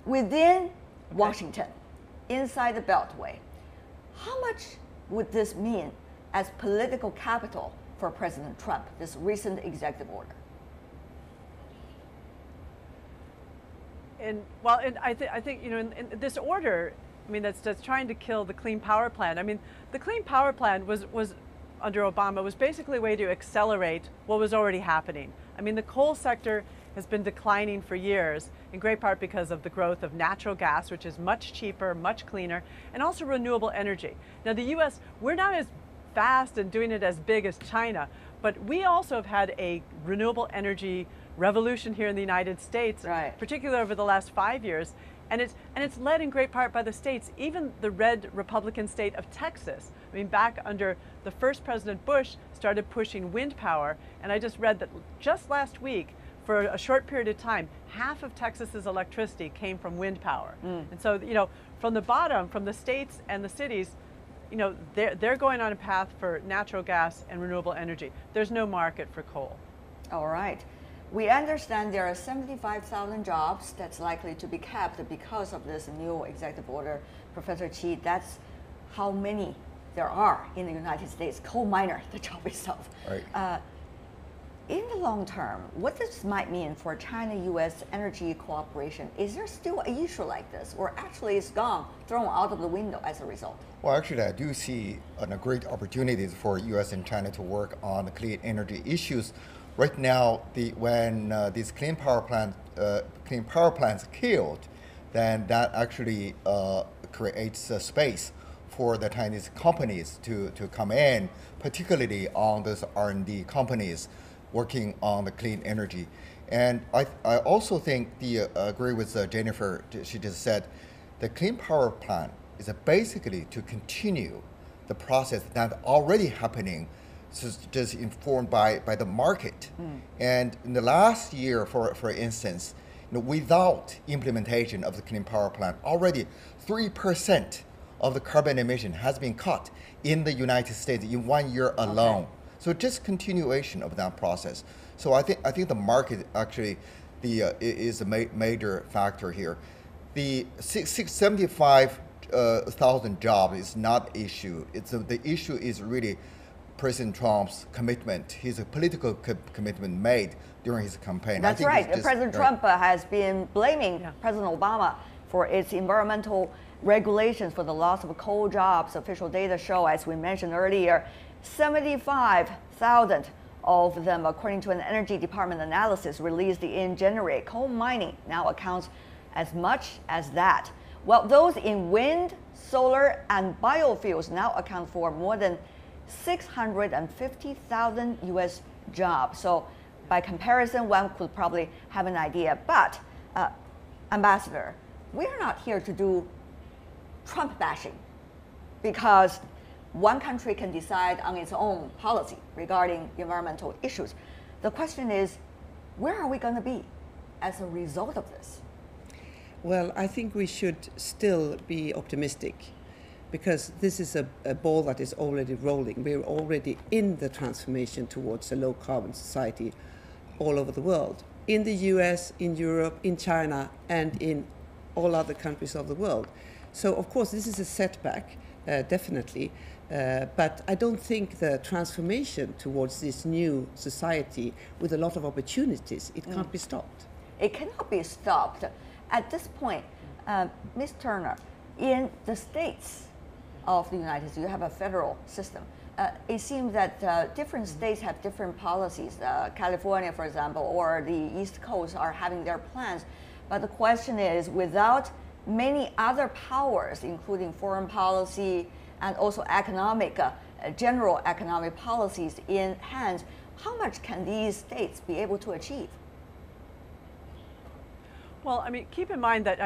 within Washington, inside the Beltway, how much would this mean as political capital for President Trump, this recent executive order? I think in this order, I mean, that's trying to kill the Clean Power Plan. I mean, the Clean Power Plan was under Obama was basically a way to accelerate what was already happening. I mean, the coal sector has been declining for years, in great part because of the growth of natural gas, which is much cheaper, much cleaner, and also renewable energy. Now, the U.S., we're not as fast and doing it as big as China, but we also have had a renewable energy revolution here in the United States, particularly over the last 5 years. And it's led in great part by the states, even the red Republican state of Texas. I mean, back under the first President Bush, started pushing wind power. And I just read that just last week, for a short period of time, half of Texas's electricity came from wind power. And so, from the bottom, from the states and the cities, they're going on a path for natural gas and renewable energy. There's no market for coal. All right. We understand there are 75,000 jobs that's likely to be kept because of this new executive order. Professor Qi, that's how many there are in the United States, coal miner, the job itself. Right. In the long term, what this might mean for China-U.S. energy cooperation, is there still an issue like this, or actually it's gone, thrown out of the window as a result? Well, actually, I do see great opportunities for U.S. and China to work on the clean energy issues. Right now, when these clean power plants killed, then that actually creates a space for the Chinese companies to come in, particularly on those R&D companies working on the clean energy. And I also think agree with Jennifer. She just said the clean power plant is basically to continue the process that's already happening. Just informed by the market. And in the last year, for instance, without implementation of the clean power plant, already 3% of the carbon emission has been cut in the United States in 1 year alone. So just continuation of that process. So I think the market actually is a major factor here. The 75,000 jobs is not the issue. The issue is really President Trump's commitment, his political commitment made during his campaign. That's right. President Trump has been blaming President Obama for its environmental regulations for the loss of coal jobs. Official data show, as we mentioned earlier, 75,000 of them, according to an Energy Department analysis released in January. Coal mining now accounts as much as that. Well, those in wind, solar, and biofuels now account for more than 650,000 U.S. jobs. So by comparison, one could probably have an idea. But, Ambassador, we're not here to do Trump bashing, because one country can decide on its own policy regarding environmental issues. The question is, where are we going to be as a result of this? Well, I think we should still be optimistic, because this is a ball that is already rolling. We're already in the transformation towards a low-carbon society all over the world, in the US, in Europe, in China, and in all other countries of the world. So, of course, this is a setback, definitely, but I don't think the transformation towards this new society with a lot of opportunities, it can't be stopped. It cannot be stopped. At this point, Ms. Turner, in the states of the United States, you have a federal system. It seems that different states have different policies. California, for example, or the East Coast are having their plans. But the question is, without many other powers, including foreign policy and also economic, general economic policies in hand, how much can these states be able to achieve? Well, I mean, keep in mind that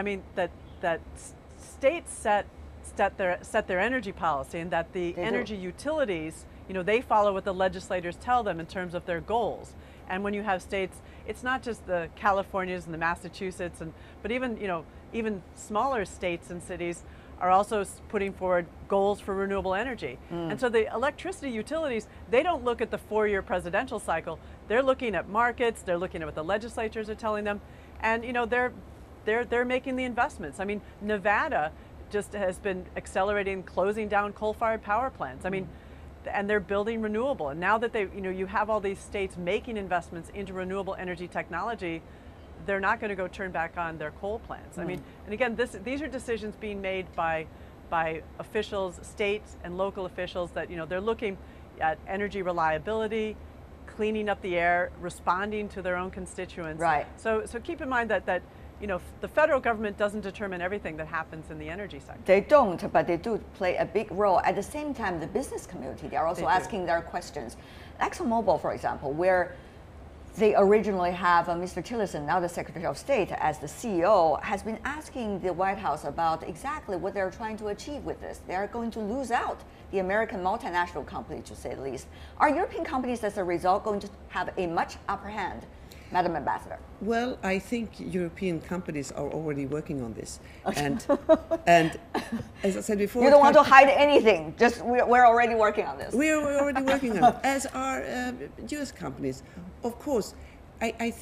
that states set their energy policy, and that the energy utilities, they follow what the legislators tell them in terms of their goals. And when you have states, it's not just the Californias and the Massachusetts, but even smaller states and cities are also putting forward goals for renewable energy. And so the electricity utilities, they don't look at the 4-year presidential cycle. They're looking at markets. They're looking at what the legislatures are telling them, and they're making the investments. I mean, Nevada just has been accelerating closing down coal-fired power plants. I mean, and they're building renewable. And now that you have all these states making investments into renewable energy technology, they're not going to go turn back on their coal plants. I mean, and again, these are decisions being made by officials, state and local officials that, they're looking at energy reliability, cleaning up the air, responding to their own constituents. Right. So keep in mind that the federal government doesn't determine everything that happens in the energy sector. They don't, but they do play a big role. At the same time, the business community, they are also asking their questions. ExxonMobil, for example, where they originally have Mr. Tillerson, now the Secretary of State, as the CEO, has been asking the White House about exactly what they're trying to achieve with this. They are going to lose out the American multinational company, to say the least. Are European companies, as a result, going to have a much upper hand, Madam Ambassador? Well, I think European companies are already working on this. And as I said before... You don't want to hide anything, just we're already working on this. We're already working on it, as are US companies. Of course, I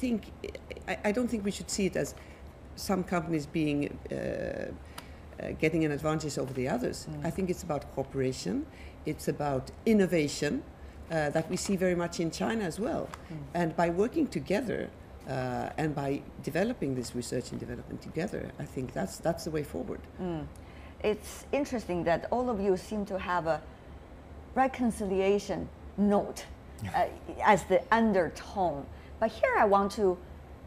don't think we should see it as some companies being getting an advantage over the others. I think it's about cooperation, it's about innovation, that we see very much in China as well. And by working together and by developing this research and development together, I think that's the way forward. It's interesting that all of you seem to have a reconciliation note as the undertone. But here I want to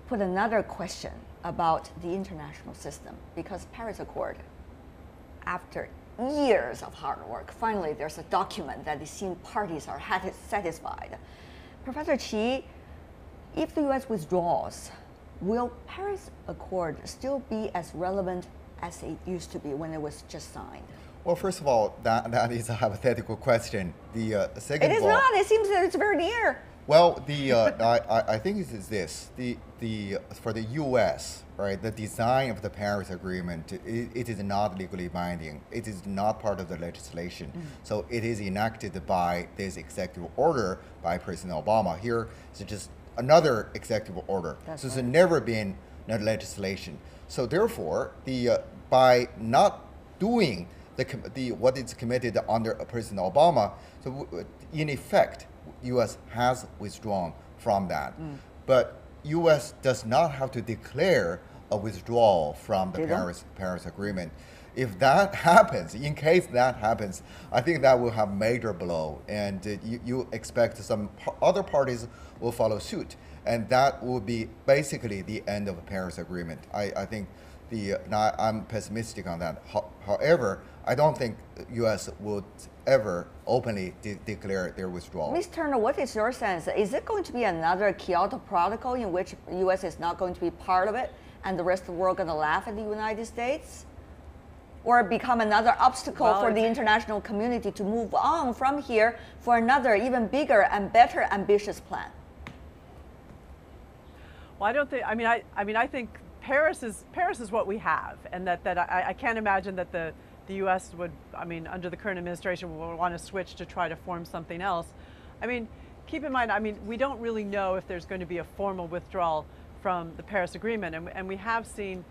put another question about the international system, because Paris Accord, after years of hard work, finally there's a document that the seen parties are satisfied. Professor Qi, if the US withdraws, will Paris Accord still be as relevant as it used to be when it was just signed? Well, first of all, that is a hypothetical question. The second it is of all, not. It seems that it's very near. Well, I think it is this. For the U.S., right, the design of the Paris Agreement, it is not legally binding. It is not part of the legislation. So it is enacted by this executive order by President Obama. Here is just another executive order. So it's never been a legislation. So therefore, by not doing what is committed under President Obama, so in effect, U.S. has withdrawn from that. But U.S. does not have to declare a withdrawal from the Paris Agreement. If that happens, in case that happens, I think that will have major blow, and you expect some other parties will follow suit, and that will be basically the end of the Paris Agreement. I think I'm pessimistic on that. However, I don't think U.S. would ever openly declare their withdrawal. Ms. Turner, what is your sense? Is it going to be another Kyoto Protocol in which the U.S. is not going to be part of it and the rest of the world going to laugh at the United States? Or become another obstacle for the international community to move on from here for another even bigger and better ambitious plan? Well, I don't think, I think Paris is what we have, and that I can't imagine that the U.S. would, under the current administration, would want to switch to try to form something else. Keep in mind, we don't really know if there's going to be a formal withdrawal from the Paris Agreement, and we have seen,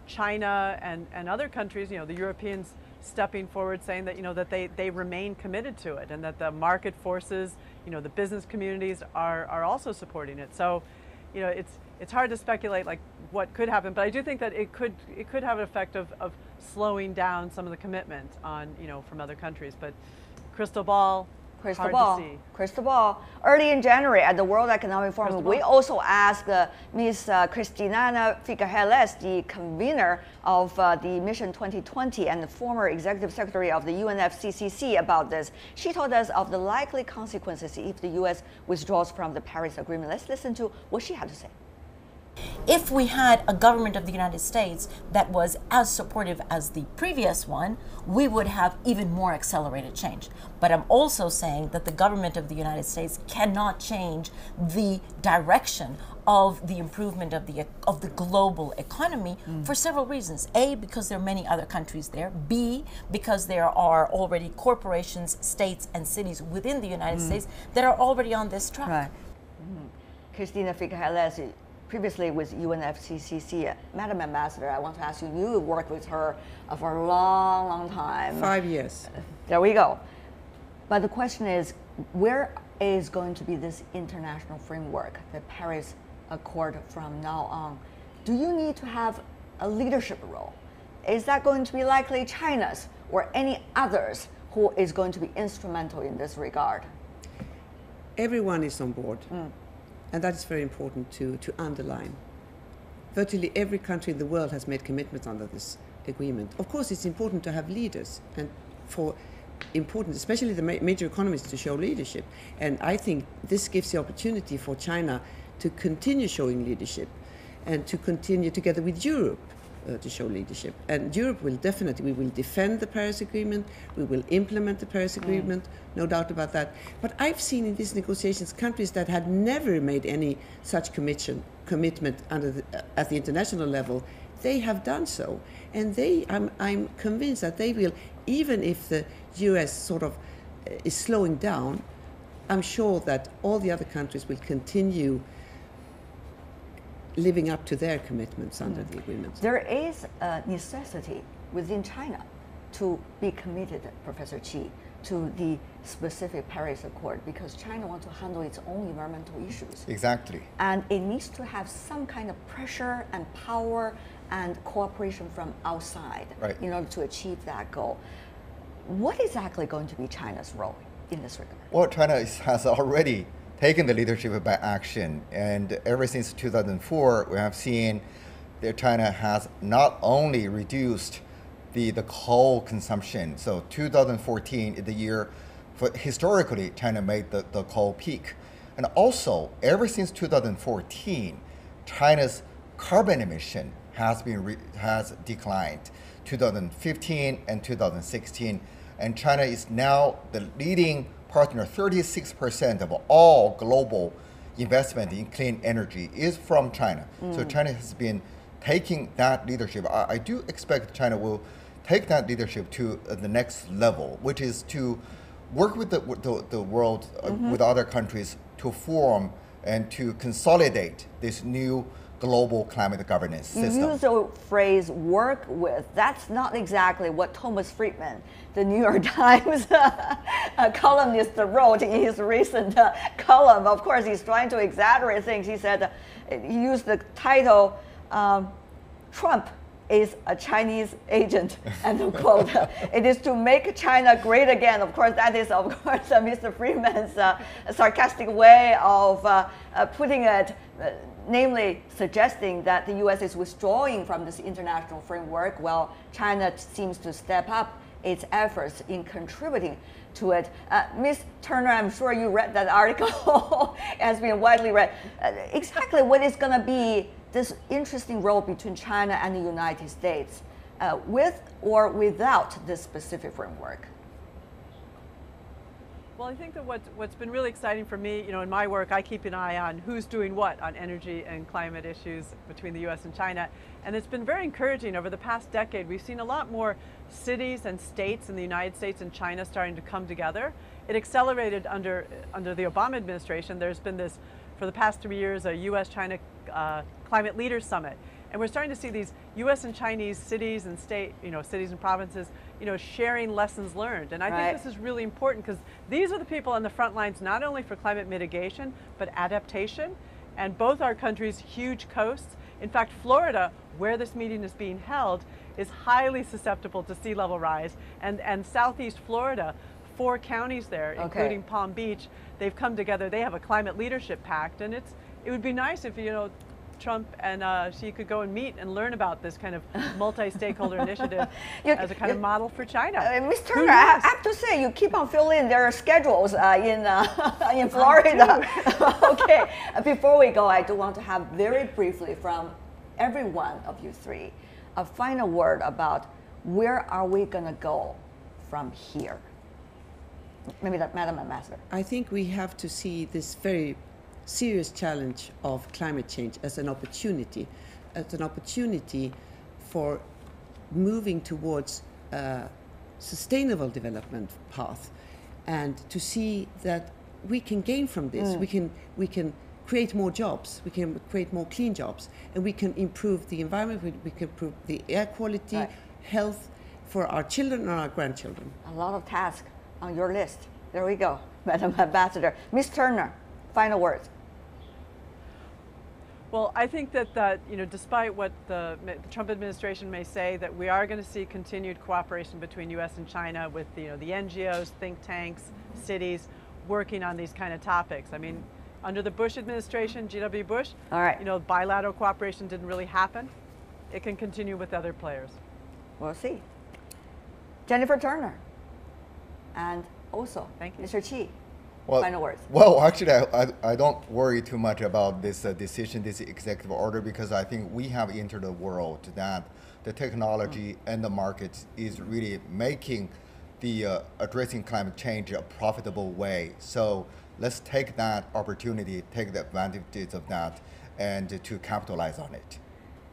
China and other countries, the Europeans stepping forward saying that, that they remain committed to it, and that the market forces, the business communities are also supporting it. So, it's hard to speculate like what could happen, but I do think that it could have an effect of slowing down some of the commitment on, from other countries. But crystal ball. Crystal ball. Early in January at the World Economic Forum, we also asked Ms. Cristina Figueres, the convener of the Mission 2020 and the former executive secretary of the UNFCCC, about this. She told us of the likely consequences if the U.S. withdraws from the Paris Agreement. Let's listen to what she had to say. If we had a government of the United States that was as supportive as the previous one, we would have even more accelerated change. But I'm also saying that the government of the United States cannot change the direction of the improvement of the global economy for several reasons. A, because there are many other countries there. B, because there are already corporations, states, and cities within the United States that are already on this track. Right. Cristina Figueres, previously with UNFCCC. Madam Ambassador, I want to ask you, you worked with her for a long, long time. 5 years. There we go. But the question is, where is going to be this international framework, the Paris Accord from now on? Do you need to have a leadership role? Is that going to be likely China's or any others who is going to be instrumental in this regard? Everyone is on board, and that is very important to underline. Virtually every country in the world has made commitments under this agreement. Of course, it's important to have leaders, and for important, especially the major economies, to show leadership. And I think this gives the opportunity for China to continue showing leadership and to continue together with Europe to show leadership. And Europe will definitely, we will defend the Paris Agreement, we will implement the Paris Agreement, no doubt about that. But I've seen in these negotiations countries that had never made any such commitment at the international level, they have done so. And I'm convinced that they will, even if the US sort of is slowing down, I'm sure that all the other countries will continue living up to their commitments under the agreement. There is a necessity within China to be committed, Professor Qi, to the specific Paris Accord, because China wants to handle its own environmental issues. Exactly. And it needs to have some kind of pressure and power and cooperation from outside in order to achieve that goal. What is exactly going to be China's role in this regard? Well, China has already taken the leadership by action, and ever since 2004, we have seen that China has not only reduced the coal consumption. So 2014 is the year, historically, China made the coal peak. And also, ever since 2014, China's carbon emission has declined. 2015 and 2016, and China is now the leading partner. 36% of all global investment in clean energy is from China. So China has been taking that leadership. I do expect China will take that leadership to the next level, which is to work with the world, with other countries, to form and to consolidate this new global climate governance system. You use the phrase "work with." That's not exactly what Thomas Friedman, the New York Times columnist, wrote in his recent column. Of course, he's trying to exaggerate things. He said he used the title "Trump is a Chinese agent," end of quote. It is to make China great again. Of course, that is, of course, Mr. Friedman's sarcastic way of putting it. Namely, suggesting that the U.S. is withdrawing from this international framework, while China seems to step up its efforts in contributing to it. Ms. Turner, I'm sure you read that article. It has been widely read. Exactly what is going to be this interesting role between China and the United States, with or without this specific framework? Well, I think that what's been really exciting for me, in my work, I keep an eye on who's doing what on energy and climate issues between the U.S. and China. And it's been very encouraging over the past decade. We've seen a lot more cities and states in the United States and China starting to come together. It accelerated under the Obama administration. There's been this, for the past 3 years, a U.S.-China Climate Leaders Summit. And we're starting to see these U.S. and Chinese cities and cities and provinces, sharing lessons learned. And I think this is really important because these are the people on the front lines, not only for climate mitigation, but adaptation. And both our countries' huge coasts. In fact, Florida, where this meeting is being held, is highly susceptible to sea level rise. And Southeast Florida, 4 counties there, including Palm Beach, they've come together. They have a climate leadership pact. And it would be nice if, Trump and Xi could go and meet and learn about this kind of multi-stakeholder initiative as a kind of model for China. Ms. Turner, I have to say, you keep on filling their schedules in Florida. Okay, before we go, I do want to have very briefly from every one of you three a final word about where are we going to go from here? Maybe Madam Ambassador. I think we have to see this very serious challenge of climate change as an opportunity for moving towards a sustainable development path, and to see that we can gain from this. We can create more jobs, we can create more clean jobs, and we can improve the environment, we can improve the air quality, Right. health for our children and our grandchildren. A lot of tasks on your list. There we go, Madam Ambassador. Ms. Turner, final words. Well, I think that you know, despite what the Trump administration may say, that we are going to see continued cooperation between U.S. and China with the NGOs, think tanks, cities, working on these kind of topics. I mean, under the Bush administration, G.W. Bush, All right. Bilateral cooperation didn't really happen. It can continue with other players. We'll see. Jennifer Turner, and also Thank you. Mr. Chi. Well, Final words. Well, actually, I don't worry too much about this decision, this executive order, because I think we have entered a world that the technology and the market is really making the addressing climate change a profitable way. So let's take that opportunity, take the advantages of that, and to capitalize on it.